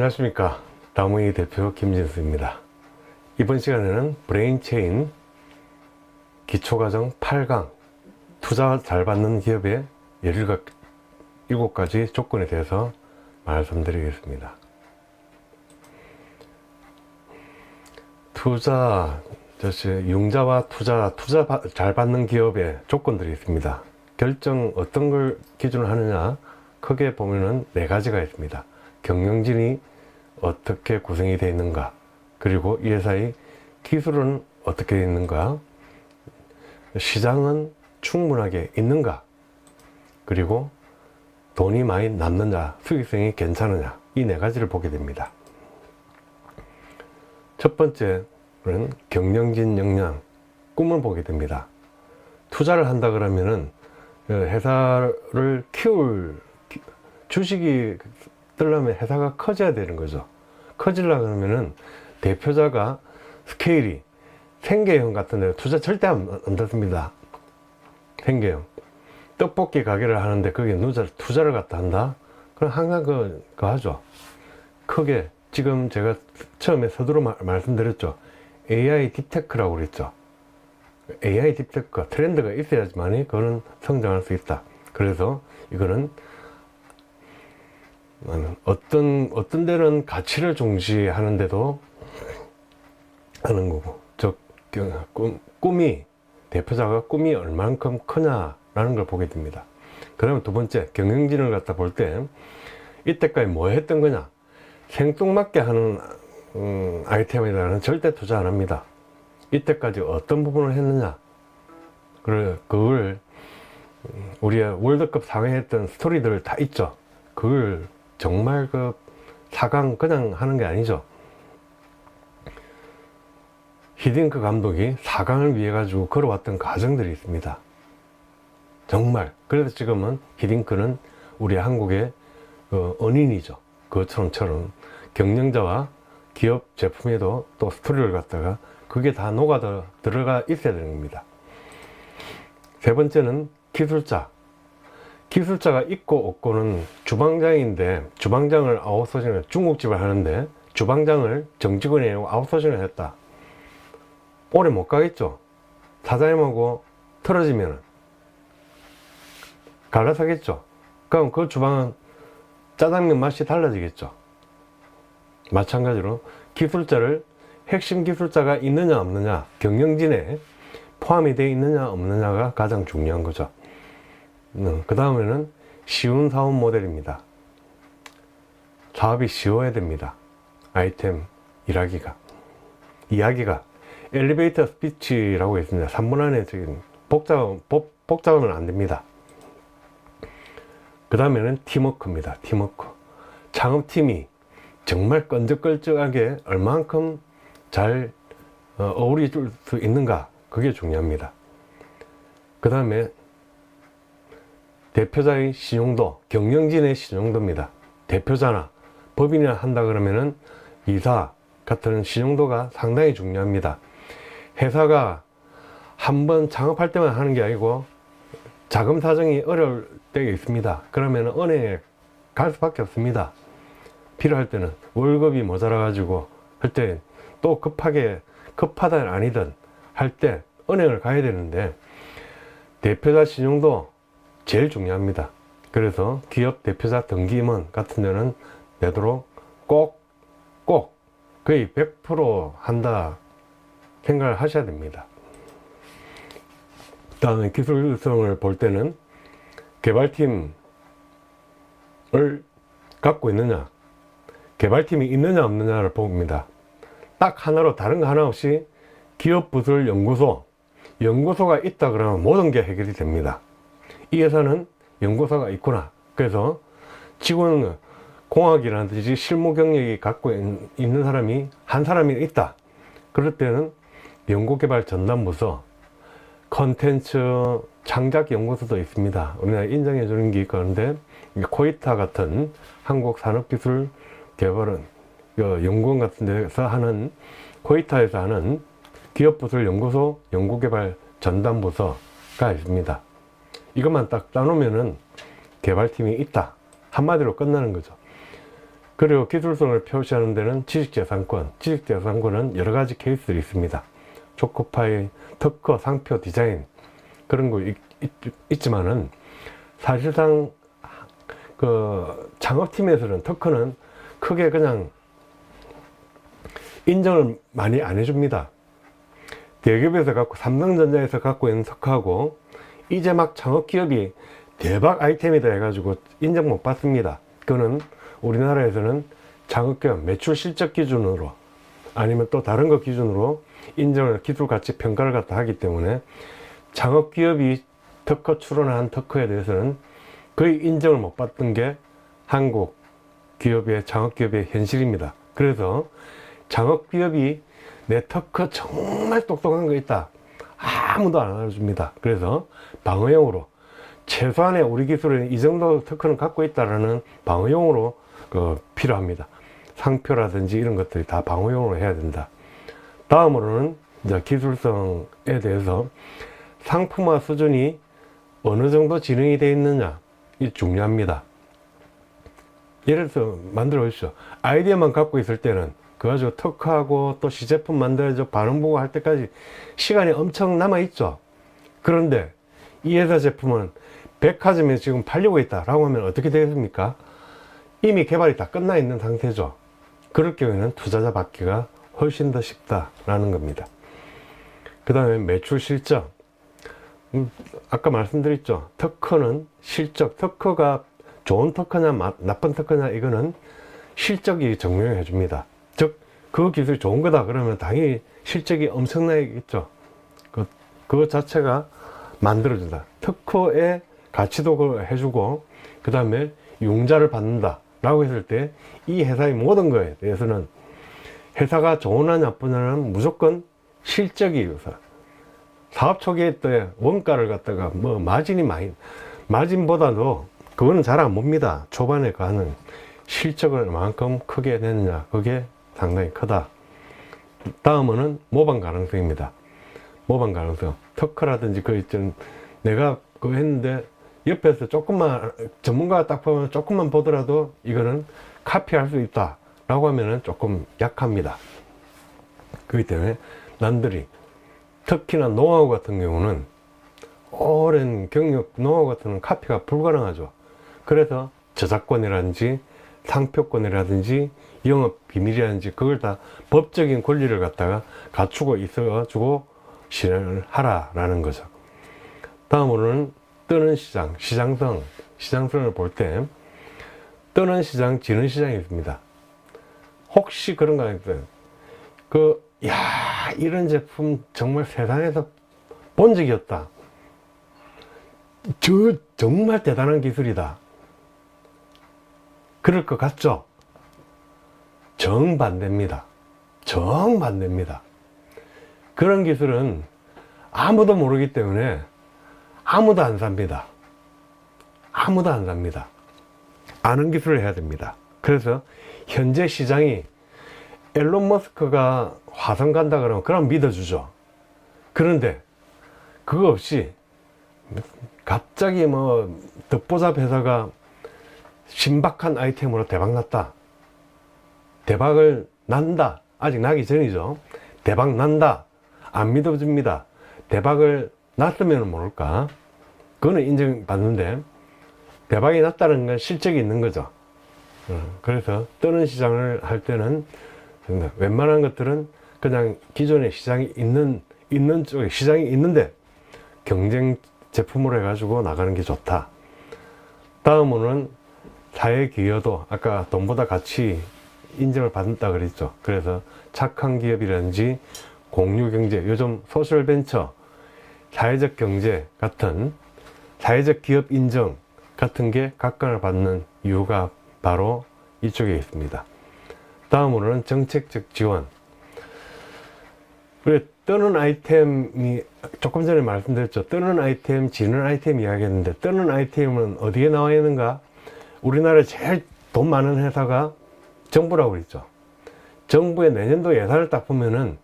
안녕하십니까. 다모이 대표 김진수입니다. 이번 시간에는 브레인체인 기초과정 8강 투자 잘 받는 기업의 17가지 조건에 대해서 말씀드리겠습니다. 융자와 투자 잘 받는 기업의 조건들이 있습니다. 결정 어떤 걸 기준으로 하느냐, 크게 보면은 4가지가 있습니다. 경영진이 어떻게 구성이 되어 있는가, 그리고 이 회사의 기술은 어떻게 되어 있는가, 시장은 충분하게 있는가, 그리고 돈이 많이 남느냐, 수익성이 괜찮으냐, 이 4가지를 보게 됩니다. 첫 번째는 경영진 역량, 꿈을 보게 됩니다. 투자를 한다 그러면은 회사를 주식이 뜨려면 회사가 커져야 되는 거죠. 커지려고 하면은 대표자가 스케일이 생계형 같은 데 투자 절대 안 듣습니다. 생계형. 떡볶이 가게를 하는데 거기에 투자를 갖다 한다? 그럼 항상 그거 하죠. 크게, 지금 제가 처음에 서두로 말씀드렸죠. AI 딥테크라고 그랬죠. AI 딥테크가 트렌드가 있어야지만이 그거는 성장할 수 있다. 그래서 이거는 어떤 데는 가치를 중시하는데도 하는 거고, 대표자가 꿈이 얼만큼 크냐라는 걸 보게 됩니다. 그 다음에 두 번째, 경영진을 갖다 볼 때 이때까지 뭐 했던 거냐, 생뚱맞게 하는 아이템에다가는 절대 투자 안 합니다. 이때까지 어떤 부분을 했느냐, 그걸 우리가 월드컵 상회했던 스토리들 다 있죠. 그걸 정말 4강 그냥 하는 게 아니죠. 히딩크 감독이 4강을 위해 가지고 걸어왔던 과정들이 있습니다. 정말. 그래서 지금은 히딩크는 우리 한국의 은인이죠. 그것처럼 경영자와 기업 제품에도 또 스토리를 갖다가 그게 다 녹아 들어가 있어야 되는 겁니다. 세 번째는 기술자. 기술자가 있고 없고는 주방장인데, 주방장을 아웃소싱을, 중국집을 하는데 주방장을 정직원이 아니고 아웃소싱을 했다. 오래 못 가겠죠. 사장님하고 틀어지면 갈라서겠죠. 그럼 그 주방은 짜장면 맛이 달라지겠죠. 마찬가지로 기술자를, 핵심 기술자가 있느냐 없느냐, 경영진에 포함이 되어 있느냐 없느냐가 가장 중요한 거죠. 그 다음에는 쉬운 사업 모델입니다. 사업이 쉬워야 됩니다. 아이템 이야기가 엘리베이터 스피치라고 있습니다. 3분 안에 지금 복잡하면 안 됩니다. 그 다음에는 팀워크입니다. 팀워크. 창업팀이 정말 끈적끈적하게 얼만큼 잘 어우러질 수 있는가, 그게 중요합니다. 그 다음에 대표자의 신용도, 경영진의 신용도입니다. 대표자나 법인이나 한다 그러면은 이사 같은 신용도가 상당히 중요합니다. 회사가 한번 창업할 때만 하는 게 아니고 자금 사정이 어려울 때가 있습니다. 그러면 은행에 갈 수밖에 없습니다. 필요할 때는 월급이 모자라 가지고 할 때, 또 급하든 아니든 할 때 은행을 가야 되는데 대표자 신용도 제일 중요합니다. 그래서 기업 대표자 등기임원 같은 데는 되도록 꼭 거의 100% 한다 생각을 하셔야 됩니다. 다음에 기술성을 볼 때는 개발팀을 갖고 있느냐, 개발팀이 있느냐 없느냐를 봅니다. 딱 하나로, 다른 거 하나 없이 기업 부설 연구소가 있다 그러면 모든 게 해결이 됩니다. 이 회사는 연구소가 있구나. 그래서 직원, 공학이라든지 실무 경력이 갖고 있는 사람이 한 사람이 있다. 그럴 때는 연구개발 전담부서, 컨텐츠 창작 연구소도 있습니다. 우리나라 인정해 주는 게 있는데, 코이타 같은 한국산업기술개발원 연구원 같은 데서 하는, 코이타에서 하는 기업부설 연구소 연구개발 전담부서가 있습니다. 이것만 딱 따놓으면은 개발팀이 있다, 한마디로 끝나는 거죠. 그리고 기술성을 표시하는 데는 지식재산권, 지식재산권은 여러 가지 케이스들이 있습니다. 초코파이, 특허, 상표, 디자인 그런 거 있지만은 사실상 그 창업팀에서는 특허는 크게 그냥 인정을 많이 안 해줍니다. 대기업에서 갖고 삼성전자에서 갖고 있는 특허하고 이제 막 창업기업이 대박 아이템이다 해가지고 인정 못 받습니다. 그거는 우리나라에서는 창업기업 매출 실적 기준으로 아니면 또 다른 것 기준으로 인정을 기술 가치 평가를 갖다 하기 때문에 창업기업이 특허 출원한 특허에 대해서는 거의 인정을 못 받던 게 한국 기업의 창업기업의 현실입니다. 그래서 창업기업이 내 특허 정말 똑똑한 거 있다 아무도 안 알아줍니다. 그래서 방어용으로 최소한의 우리 기술은 이 정도 특허는 갖고 있다라는 방어용으로 필요합니다. 상표라든지 이런 것들이 다 방어용으로 해야 된다. 다음으로는 이제 기술성에 대해서 상품화 수준이 어느 정도 진행이 되어 있느냐 이 중요합니다. 예를 들어서 만들어 보십시오. 아이디어만 갖고 있을 때는 그거 가지고 특허하고 또 시제품 만들어서 반응 보고 할 때까지 시간이 엄청 남아 있죠. 그런데 이 회사 제품은 백화점에 지금 팔리고 있다 라고 하면 어떻게 되겠습니까? 이미 개발이 다 끝나 있는 상태죠. 그럴 경우에는 투자자 받기가 훨씬 더 쉽다라는 겁니다. 그 다음에 매출 실적. 아까 말씀드렸죠. 특허는 실적, 특허가 좋은 특허냐 나쁜 특허냐 이거는 실적이 증명해 줍니다. 즉 그 기술이 좋은 거다 그러면 당연히 실적이 엄청나겠죠. 그거 자체가 만들어준다. 특허의 가치도 해주고 그 다음에 융자를 받는다 라고 했을 때 이 회사의 모든 거에 대해서는 회사가 좋으냐 나쁘냐는 무조건 실적이 우선. 사업 초기에 때 원가를 갖다가 뭐 마진보다도 그거는 잘 안 봅니다. 초반에 가는 실적을 얼만큼 크게 냈느냐 그게 상당히 크다. 다음은 모방 가능성입니다. 모방 가능성. 특허라든지 그 있던 내가 그거 했는데 옆에서 조금만 전문가가 딱 보면 조금만 보더라도 이거는 카피할 수 있다 라고 하면은 조금 약합니다. 그렇기 때문에 남들이 특히나 노하우 같은 경우는 오랜 경력 노하우 같은 경우는 카피가 불가능하죠. 그래서 저작권이라든지 상표권이라든지 영업 비밀이라든지 그걸 다 법적인 권리를 갖다가 갖추고 있어 가지고 실행을 하라라는 거죠. 다음으로는 뜨는 시장, 시장성을 볼 때 뜨는 시장, 지는 시장이 있습니다. 혹시 그런 거 아니겠어요? 이런 제품 정말 세상에서 본 적이 없다. 정말 대단한 기술이다. 그럴 것 같죠? 정반대입니다. 정반대입니다. 그런 기술은 아무도 모르기 때문에 아무도 안 삽니다. 아무도 안 삽니다. 아는 기술을 해야 됩니다. 그래서 현재 시장이 앨런 머스크가 화성 간다 그러면 그럼 믿어주죠. 그런데 그거 없이 갑자기 뭐 듣보잡 회사가 신박한 아이템으로 대박 났다. 대박을 난다. 아직 나기 전이죠. 대박 난다. 안 믿어줍니다. 대박을 났으면 모를까. 그거는 인정받는데 대박이 났다는 건 실적이 있는 거죠. 그래서 뜨는 시장을 할 때는 웬만한 것들은 그냥 기존에 시장이 있는 쪽에 시장이 있는데 경쟁 제품으로 해가지고 나가는 게 좋다. 다음으로는 사회 기여도 아까 돈보다 가치 인정을 받는다 그랬죠. 그래서 착한 기업이라든지 공유경제, 요즘 소셜벤처, 사회적 경제 같은 사회적 기업 인정 같은 게 각광을 받는 이유가 바로 이쪽에 있습니다. 다음으로는 정책적 지원. 그래, 뜨는 아이템이 조금 전에 말씀드렸죠. 뜨는 아이템, 지는 아이템 이야기했는데 뜨는 아이템은 어디에 나와 있는가? 우리나라에 제일 돈 많은 회사가 정부라고 그랬죠. 정부의 내년도 예산을 딱 보면은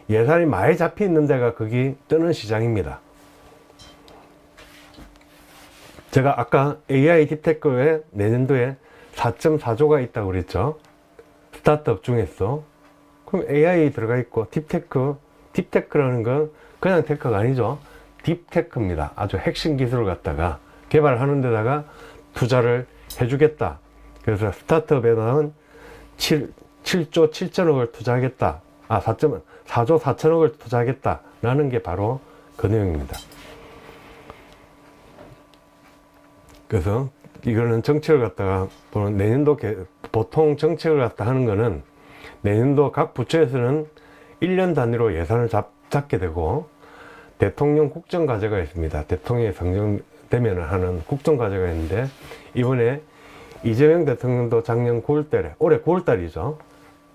예산이 많이 잡혀 있는 데가 거기 뜨는 시장입니다. 제가 아까 AI 딥테크에 내년도에 4.4조가 있다고 그랬죠. 스타트업 중에서 그럼 AI 들어가 있고 딥테크라는 건 그냥 테크가 아니죠. 딥테크입니다. 아주 핵심 기술을 갖다가 개발하는 데다가 투자를 해주겠다. 그래서 스타트업에는 7조 7천억을 투자하겠다. 4조 4천억을 투자하겠다. 라는 게 바로 그 내용입니다. 그래서 이거는 정책을 갖다가 보는 내년도 보통 정책을 갖다 하는 거는 내년도 각 부처에서는 1년 단위로 예산을 잡게 되고 대통령 국정과제가 있습니다. 대통령이 선정되면 하는 국정과제가 있는데 이번에 이재명 대통령도 작년 9월달에 올해 9월달이죠.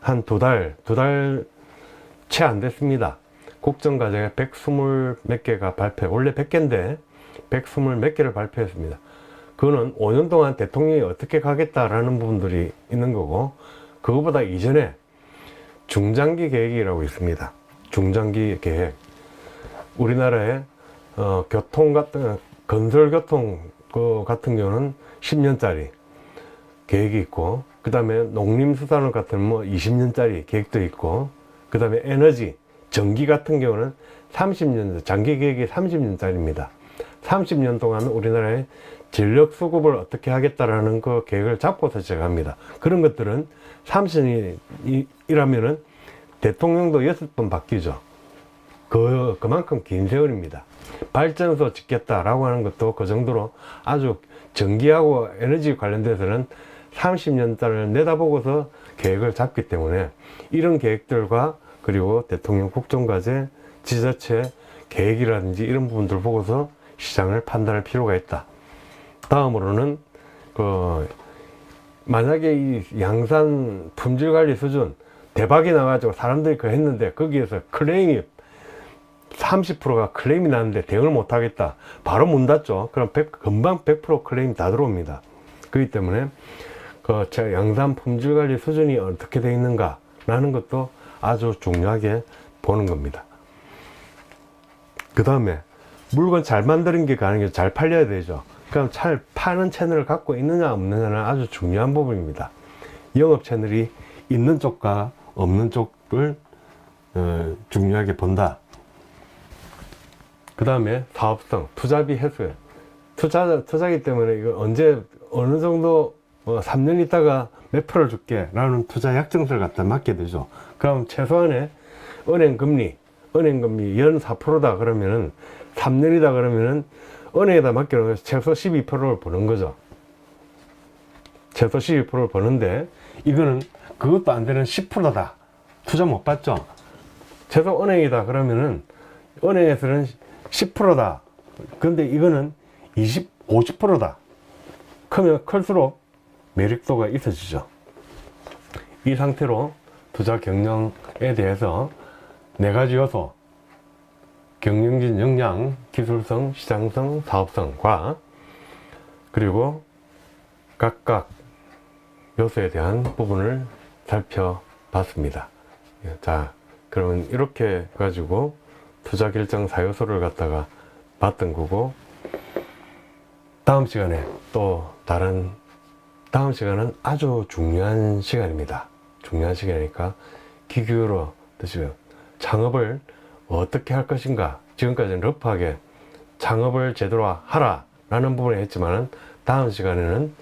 한 두 달 채 안 됐습니다. 국정과제가 120 몇 개가 원래 100개인데 120 몇 개를 발표했습니다. 그거는 5년 동안 대통령이 어떻게 가겠다라는 부분들이 있는 거고 그거보다 이전에 중장기 계획이라고 있습니다. 중장기 계획. 우리나라의 건설교통 같은 경우는 10년짜리 계획이 있고 그 다음에 농림수산업 같은 뭐 20년짜리 계획도 있고 그 다음에 에너지, 전기 같은 경우는 30년, 장기 계획이 30년짜리입니다. 30년 동안 우리나라의 전력 수급을 어떻게 하겠다라는 그 계획을 잡고서 시작합니다. 그런 것들은 30년이라면은 대통령도 6번 바뀌죠. 그만큼 긴 세월입니다. 발전소 짓겠다라고 하는 것도 그 정도로 아주 전기하고 에너지 관련돼서는 30년짜리를 내다보고서 계획을 잡기 때문에 이런 계획들과 그리고 대통령 국정과제, 지자체 계획이라든지 이런 부분들 보고서 시장을 판단할 필요가 있다. 다음으로는 만약에 이 양산 품질관리 수준 대박이 나가지고 사람들이 그거 했는데 거기에서 클레임이 30%가 클레임이 나는데 대응을 못하겠다. 바로 문 닫죠. 그럼 금방 100% 클레임 다 들어옵니다. 그렇기 때문에 양산 품질관리 수준이 어떻게 되어 있는가 라는 것도 아주 중요하게 보는 겁니다. 그 다음에 물건 잘 만드는 게 가는 게 잘 팔려야 되죠. 그럼 잘 파는 채널을 갖고 있느냐 없느냐는 아주 중요한 부분입니다. 영업 채널이 있는 쪽과 없는 쪽을 중요하게 본다. 그 다음에 사업성, 투자비 해소요. 투자기 때문에 이거 언제 어느 정도 3년 있다가 몇 프로를 줄게 라는 투자 약정서를 갖다 맡게 되죠. 그럼 최소한의 은행금리 연 4%다 그러면은 3년이다 그러면은 은행에다 맡겨놓으면 최소 12%를 버는 거죠. 최소 12%를 버는데 이거는 그것도 안 되는 10%다. 투자 못 받죠. 최소 은행이다 그러면은 은행에서는 10%다. 그런데 이거는 50%다. 크면 클수록 매력도가 있어지죠. 이 상태로 투자 경영에 대해서 4가지 요소, 경영진 역량, 기술성, 시장성, 사업성과 그리고 각각 요소에 대한 부분을 살펴봤습니다. 자, 그러면 이렇게 가지고 투자 결정 4요소를 갖다가 봤던 거고, 다음 시간에 또 다음 시간은 아주 중요한 시간입니다. 중요한 시간이니까 귀 기울여 드시고요. 창업을 어떻게 할 것인가. 지금까지는 러프하게 창업을 제대로 하라 라는 부분을 했지만 다음 시간에는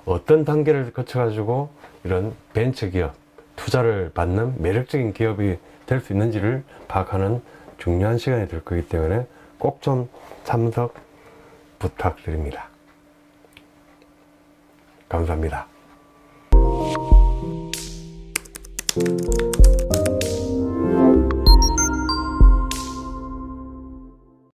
어떤 단계를 거쳐 가지고 이런 벤처기업 투자를 받는 매력적인 기업이 될 수 있는지를 파악하는 중요한 시간이 될 거기 때문에 꼭 좀 참석 부탁드립니다. 감사합니다.